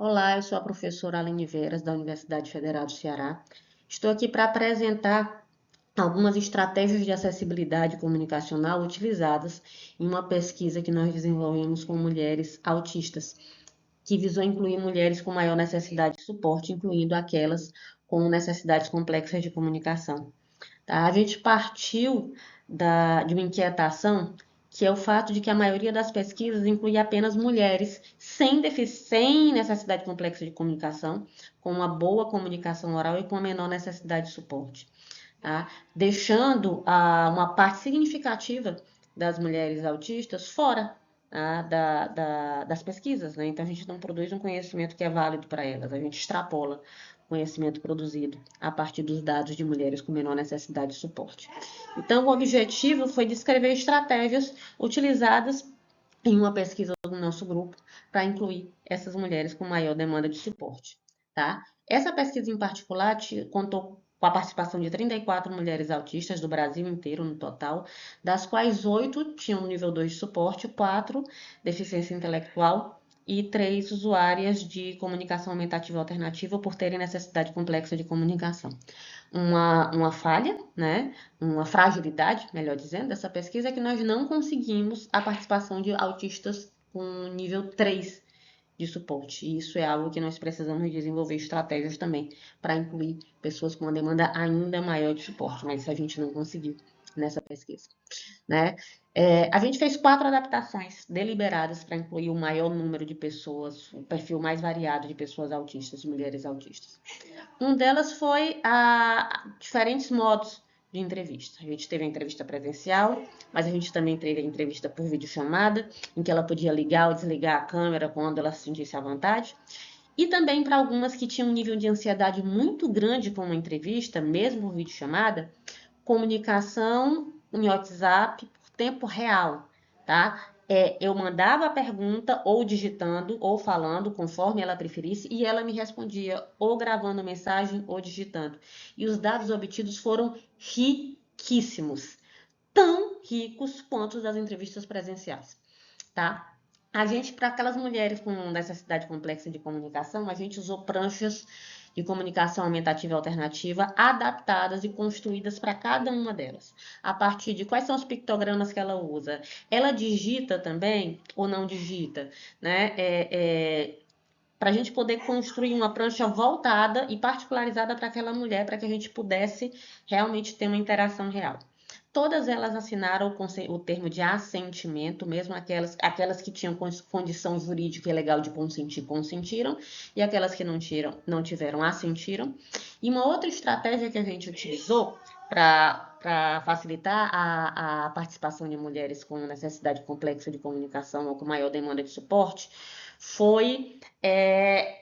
Olá, eu sou a professora Aline Veras, da Universidade Federal do Ceará. Estou aqui para apresentar algumas estratégias de acessibilidade comunicacional utilizadas em uma pesquisa que nós desenvolvemos com mulheres autistas, que visou incluir mulheres com maior necessidade de suporte, incluindo aquelas com necessidades complexas de comunicação. Tá? A gente partiu de uma inquietação, que é o fato de que a maioria das pesquisas inclui apenas mulheres sem necessidade complexa de comunicação, com uma boa comunicação oral e com a menor necessidade de suporte, tá? Deixando uma parte significativa das mulheres autistas fora, tá? Das pesquisas, né? Então a gente não produz um conhecimento que é válido para elas, a gente extrapola conhecimento produzido a partir dos dados de mulheres com menor necessidade de suporte. Então, o objetivo foi descrever estratégias utilizadas em uma pesquisa do nosso grupo para incluir essas mulheres com maior demanda de suporte, tá? Essa pesquisa em particular contou com a participação de 34 mulheres autistas do Brasil inteiro no total, das quais 8 tinham nível 2 de suporte, 4 deficiência intelectual e 3 usuárias de comunicação aumentativa alternativa por terem necessidade complexa de comunicação. Uma falha, né? Uma fragilidade, melhor dizendo, dessa pesquisa é que nós não conseguimos a participação de autistas com nível 3 de suporte. E isso é algo que nós precisamos desenvolver estratégias também para incluir pessoas com uma demanda ainda maior de suporte, mas isso a gente não conseguiu nessa pesquisa, né? A gente fez 4 adaptações deliberadas para incluir o maior número de pessoas, o perfil mais variado de pessoas autistas, de mulheres autistas. Um delas foi diferentes modos de entrevista. A gente teve a entrevista presencial, mas a gente também teve a entrevista por videochamada, em que ela podia ligar ou desligar a câmera quando ela se sentisse à vontade. E também para algumas que tinham um nível de ansiedade muito grande com uma entrevista, mesmo por videochamada, comunicação em WhatsApp por tempo real, tá? Eu mandava a pergunta ou digitando ou falando, conforme ela preferisse, e ela me respondia ou gravando mensagem ou digitando. E os dados obtidos foram riquíssimos, tão ricos quanto os das entrevistas presenciais, tá? A gente, para aquelas mulheres com necessidade complexa de comunicação, a gente usou pranchas de comunicação aumentativa e alternativa adaptadas e construídas para cada uma delas. A partir de quais são os pictogramas que ela usa. Ela digita também ou não digita, né? Para a gente poder construir uma prancha voltada e particularizada para aquela mulher, para que a gente pudesse realmente ter uma interação real. Todas elas assinaram o termo de assentimento, mesmo aquelas que tinham condição jurídica e legal de consentir, consentiram, e aquelas que não tiveram, assentiram. E uma outra estratégia que a gente utilizou para facilitar a participação de mulheres com necessidade complexa de comunicação ou com maior demanda de suporte foi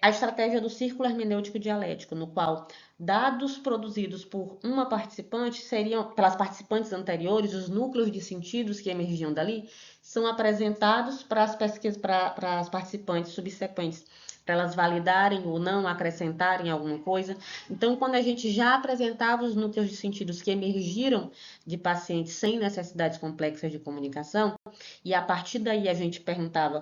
a estratégia do círculo hermenêutico dialético, no qual dados produzidos por uma participante seriam, pelas participantes anteriores, os núcleos de sentidos que emergiam dali, são apresentados para as pesquisas, para as participantes subsequentes, para elas validarem ou não, acrescentarem alguma coisa. Então, quando a gente já apresentava os núcleos de sentidos que emergiram de pacientes sem necessidades complexas de comunicação, e a partir daí a gente perguntava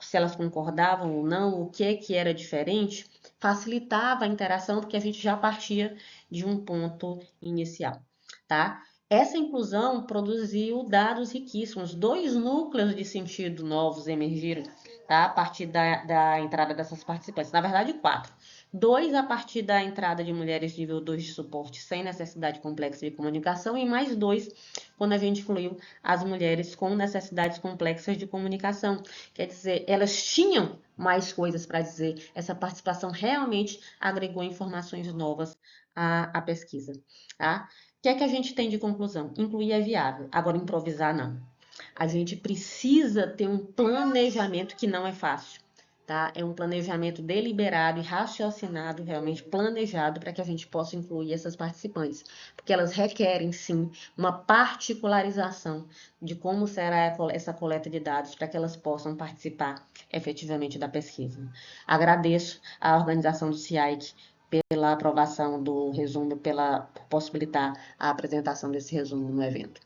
se elas concordavam ou não, o que era diferente, facilitava a interação, porque a gente já partia de um ponto inicial, tá? Essa inclusão produziu dados riquíssimos, 2 núcleos de sentido novos emergiram, tá? A partir da entrada dessas participantes, na verdade 4. 2 a partir da entrada de mulheres nível 2 de suporte sem necessidade complexa de comunicação e mais 2 quando a gente incluiu as mulheres com necessidades complexas de comunicação. Quer dizer, elas tinham mais coisas para dizer. Essa participação realmente agregou informações novas à pesquisa. Tá? O que é que a gente tem de conclusão? Incluir é viável, agora improvisar não. A gente precisa ter um planejamento que não é fácil. Tá? É um planejamento deliberado e raciocinado, realmente planejado, para que a gente possa incluir essas participantes, porque elas requerem, sim, uma particularização de como será essa coleta de dados para que elas possam participar efetivamente da pesquisa. Agradeço à organização do CIAIC pela aprovação do resumo, por possibilitar a apresentação desse resumo no evento.